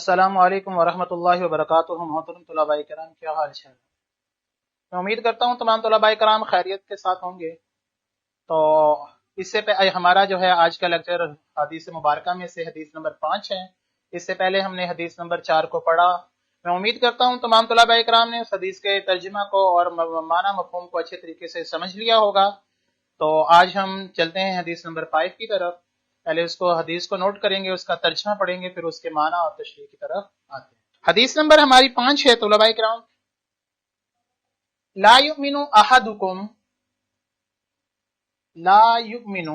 السلام علیکم ورحمۃ اللہ وبرکاتہ۔ محترم طلباء کرام، کیا حال ہے؟ میں امید کرتا ہوں تمام طلباء کرام خیریت کے ساتھ ہوں گے۔ تو اس سے پہلے ہمارا جو ہے آج کا لیکچر حدیث مبارکہ میں سے حدیث نمبر 5 ہے۔ اس سے پہلے ہم نے حدیث نمبر 4 کو پڑھا۔ میں امید کرتا ہوں تمام طلباء کرام نے اس حدیث کے ترجمہ کو اور معنی مفہوم کو اچھے طریقے سے سمجھ لیا ہوگا۔ تو آج ہم چلتے ہیں حدیث نمبر 5 کی طرف۔ پہلے اس کو حدیث کو نوٹ کریں گے، اس کا ترجمہ پڑھیں گے، پھر اس کے معنی اور تشریح کی طرف آتے ہیں۔ حدیث نمبر ہماری 5 ہے طلباء کرام۔ لا یؤمن احدکم، لا یؤمن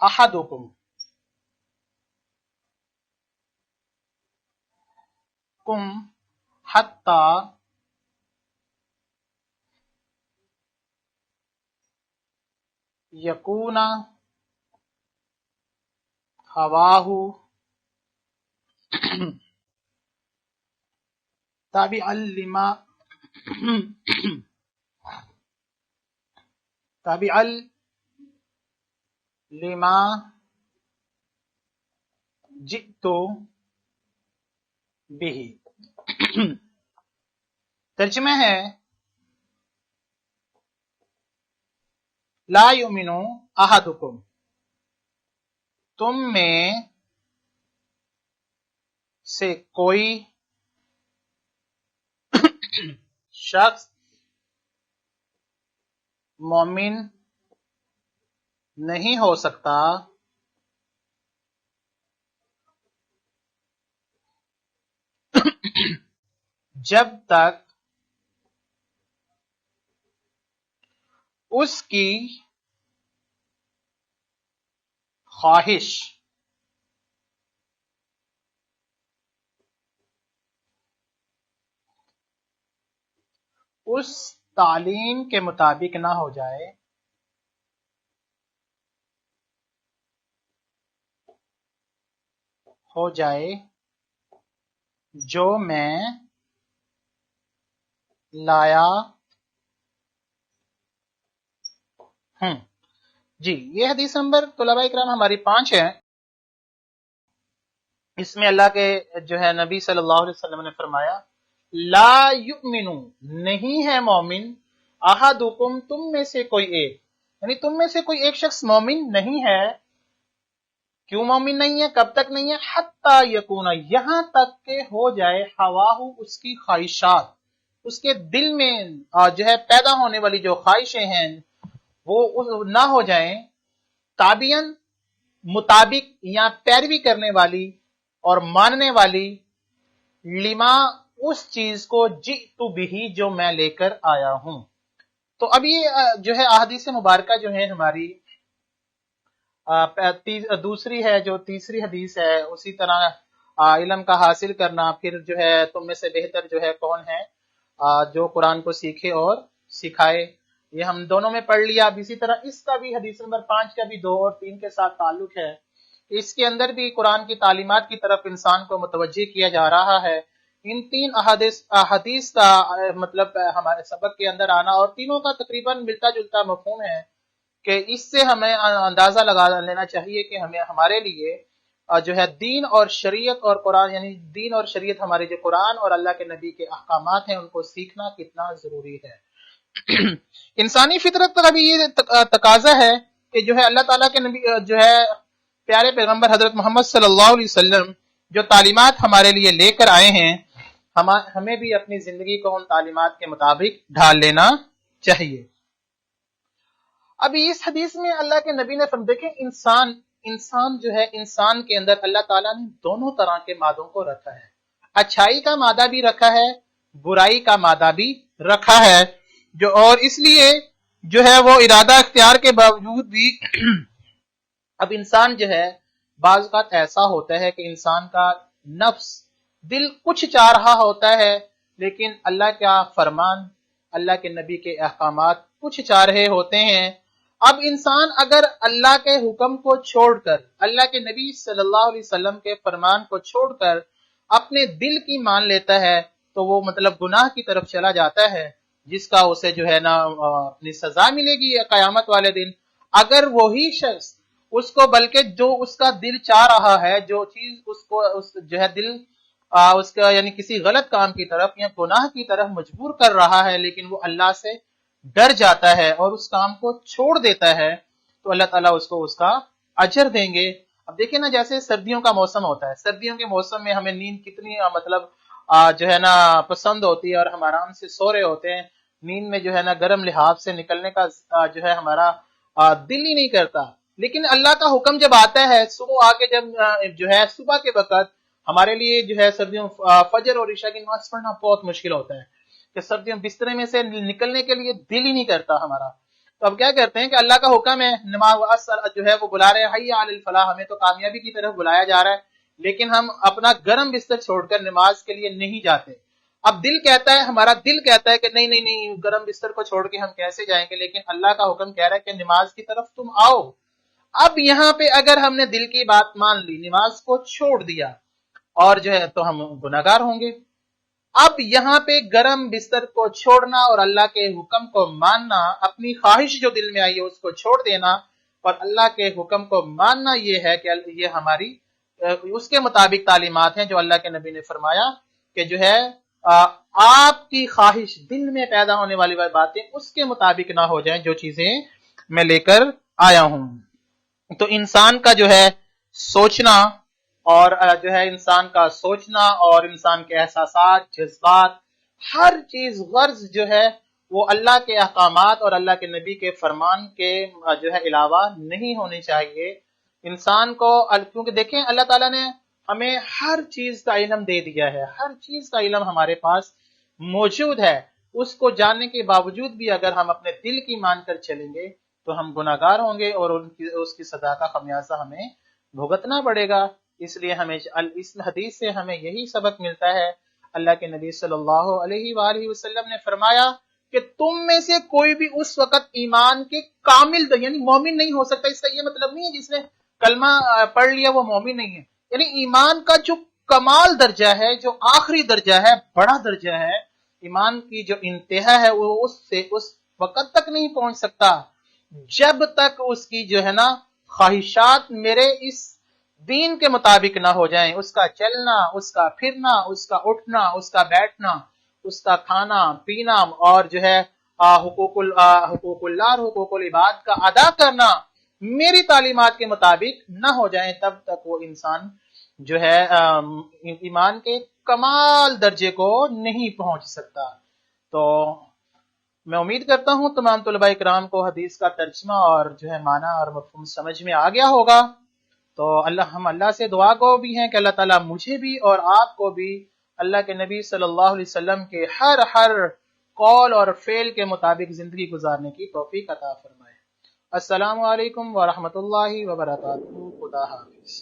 احدکم، کم حتی یکون ہواہ تابعا لما جئت به۔ ترجمہ ہے لا یؤمن احدکم، تم میں سے کوئی شخص مومن نہیں ہو سکتا جب تک اس کی خواہش اس تعلیم کے مطابق نہ ہو جائے جو میں لایا ہوں۔ جی، یہ حدیث نمبر طلباء اکرام ہماری 5 ہے۔ اس میں اللہ کے جو ہے نبی صلی اللہ علیہ وسلم نے فرمایا لا یؤمن، نہیں ہے مومن، احدکم، تم میں سے کوئی ایک، یعنی تم میں سے کوئی ایک شخص مومن نہیں ہے۔ کیوں مومن نہیں ہے؟ کب تک نہیں ہے؟ حتی یکون، یہاں تک کہ ہو جائے ہواہ، اس کی خواہشات، اس کے دل میں جو ہے پیدا ہونے والی جو خواہشیں ہیں وہ نہ ہو جائیں، تابعاً، مطابق یا پیروی کرنے والی اور ماننے والی، لما، اس چیز کو، جئت بہ، جو میں لے کر آیا ہوں۔ تو اب یہ جو ہے احادیث مبارکہ جو ہے ہماری دوسری ہے، جو تیسری حدیث ہے، اسی طرح علم کا حاصل کرنا، پھر جو ہے تم میں سے بہتر جو ہے کون ہے جو قرآن کو سیکھے اور سکھائے، یہ ہم دونوں میں پڑھ لیا۔ اب اسی طرح اس کا بھی حدیث نمبر 5 کا بھی 2 اور 3 کے ساتھ تعلق ہے۔ اس کے اندر بھی قرآن کی تعلیمات کی طرف انسان کو متوجہ کیا جا رہا ہے۔ ان 3 احادیث کا مطلب ہمارے سبق کے اندر آنا، اور تینوں کا تقریباً ملتا جلتا مفہوم ہے کہ اس سے ہمیں اندازہ لگا لینا چاہیے کہ ہمارے لیے جو ہے دین اور شریعت اور قرآن، یعنی دین اور شریعت، ہمارے جو قرآن اور اللہ کے نبی کے احکامات ہیں، ان کو سیکھنا کتنا ضروری ہے۔ انسانی فطرت کا بھی یہ تقاضا ہے کہ جو ہے اللہ تعالیٰ کے نبی جو ہے پیارے پیغمبر حضرت محمد صلی اللہ علیہ وسلم جو تعلیمات ہمارے لیے لے کر آئے ہیں، ہمیں بھی اپنی زندگی کو ان تعلیمات کے مطابق ڈھال لینا چاہیے۔ ابھی اس حدیث میں اللہ کے نبی نے دیکھیں انسان جو ہے، انسان کے اندر اللہ تعالیٰ نے دونوں طرح کے مادوں کو رکھا ہے، اچھائی کا مادہ بھی رکھا ہے، برائی کا مادہ بھی رکھا ہے، اور اس لیے جو ہے وہ ارادہ اختیار کے باوجود بھی اب انسان جو ہے بعض اوقات ایسا ہوتا ہے کہ انسان کا نفس، دل کچھ چاہ رہا ہوتا ہے، لیکن اللہ کا فرمان، اللہ کے نبی کے احکامات کچھ چاہ رہے ہوتے ہیں۔ اب انسان اگر اللہ کے حکم کو چھوڑ کر، اللہ کے نبی صلی اللہ علیہ وسلم کے فرمان کو چھوڑ کر اپنے دل کی مان لیتا ہے تو وہ مطلب گناہ کی طرف چلا جاتا ہے، جس کا اسے جو ہے نا اپنی سزا ملے گی قیامت والے دن۔ اگر وہی شخص اس کو بلکہ جو اس کا دل چاہ رہا ہے، جو چیز اس کو جو ہے دل اس کا یعنی کسی غلط کام کی طرف یا گناہ کی طرف مجبور کر رہا ہے، لیکن وہ اللہ سے ڈر جاتا ہے اور اس کام کو چھوڑ دیتا ہے، تو اللہ تعالیٰ اس کو اس کا اجر دیں گے۔ اب دیکھیں نا، جیسے سردیوں کا موسم ہوتا ہے، سردیوں کے موسم میں ہمیں نیند کتنی مطلب جو ہے نا پسند ہوتی ہے، اور ہم آرام سے سو رہے ہوتے ہیں، نیند میں جو ہے نا گرم لحاف سے نکلنے کا جو ہے ہمارا دل ہی نہیں کرتا۔ لیکن اللہ کا حکم جب آتا ہے صبح آ کے، جب جو ہے صبح کے وقت ہمارے لیے جو ہے سردیوں فجر اور عشاء کی نماز پڑھنا بہت مشکل ہوتا ہے، کہ سردیوں بسترے میں سے نکلنے کے لیے دل ہی نہیں کرتا ہمارا، تو اب کیا کرتے ہیں کہ اللہ کا حکم ہے، نماز جو ہے وہ بلا رہے ہیں، حی علی الفلاح، ہمیں تو کامیابی کی طرف بلایا جا رہا ہے، لیکن ہم اپنا گرم بستر چھوڑ کر نماز کے لیے نہیں جاتے۔ اب دل کہتا ہے، ہمارا دل کہتا ہے کہ نہیں نہیں نہیں، گرم بستر کو چھوڑ کے ہم کیسے جائیں گے، لیکن اللہ کا حکم کہہ رہا ہے کہ نماز کی طرف تم آؤ۔ اب یہاں پہ اگر ہم نے دل کی بات مان لی، نماز کو چھوڑ دیا، اور جو ہے تو ہم گناہگار ہوں گے۔ اب یہاں پہ گرم بستر کو چھوڑنا اور اللہ کے حکم کو ماننا، اپنی خواہش جو دل میں آئی ہے اس کو چھوڑ دینا اور اللہ کے حکم کو ماننا، یہ ہے کہ یہ ہماری اس کے مطابق تعلیمات ہیں جو اللہ کے نبی نے فرمایا کہ جو ہے آپ کی خواہش دل میں پیدا ہونے والی باتیں اس کے مطابق نہ ہو جائیں جو چیزیں میں لے کر آیا ہوں۔ تو انسان کا جو ہے سوچنا، اور جو ہے انسان کا سوچنا اور انسان کے احساسات، جذبات، ہر چیز غرض جو ہے وہ اللہ کے احکامات اور اللہ کے نبی کے فرمان کے جو ہے علاوہ نہیں ہونی چاہیے۔ انسان کو، کیونکہ دیکھیں اللہ تعالیٰ نے ہمیں ہر چیز کا علم دے دیا ہے، ہر چیز کا علم ہمارے پاس موجود ہے، اس کو جاننے کے باوجود بھی اگر ہم اپنے دل کی مان کر چلیں گے تو ہم گناہگار ہوں گے، اور اس کی سزا کا خمیازہ ہمیں بھگتنا پڑے گا۔ اس لیے ہمیں اس حدیث سے ہمیں یہی سبق ملتا ہے۔ اللہ کے نبی صلی اللہ علیہ وآلہ وسلم نے فرمایا کہ تم میں سے کوئی بھی اس وقت ایمان کے کامل یعنی مومن نہیں ہو سکتا۔ اس کا یہ مطلب نہیں ہے جس نے کلمہ پڑھ لیا وہ مومن نہیں ہے، یعنی ایمان کا جو کمال درجہ ہے، جو آخری درجہ ہے، بڑا درجہ ہے، ایمان کی جو انتہا ہے، وہ اس وقت تک نہیں پہنچ سکتا جب تک اس کی جو ہے نا خواہشات میرے اس دین کے مطابق نہ ہو جائیں، اس کا چلنا، اس کا پھرنا، اس کا اٹھنا، اس کا بیٹھنا، اس کا کھانا پینا، اور جو ہے حقوق اللہ اور حقوق العباد کا ادا کرنا میری تعلیمات کے مطابق نہ ہو جائیں، تب تک وہ انسان جو ہے ایمان کے کمال درجے کو نہیں پہنچ سکتا۔ تو میں امید کرتا ہوں تمام طلباء اکرام کو حدیث کا ترجمہ اور جو ہے معنی اور مفہوم سمجھ میں آ گیا ہوگا۔ تو ہم اللہ سے دعا کو بھی ہیں کہ اللہ تعالیٰ مجھے بھی اور آپ کو بھی اللہ کے نبی صلی اللہ علیہ وسلم کے ہر قول اور فعل کے مطابق زندگی گزارنے کی توفیق عطا فرمائے۔ السلام علیکم ورحمۃ اللہ وبرکاتہ۔ خدا حافظ۔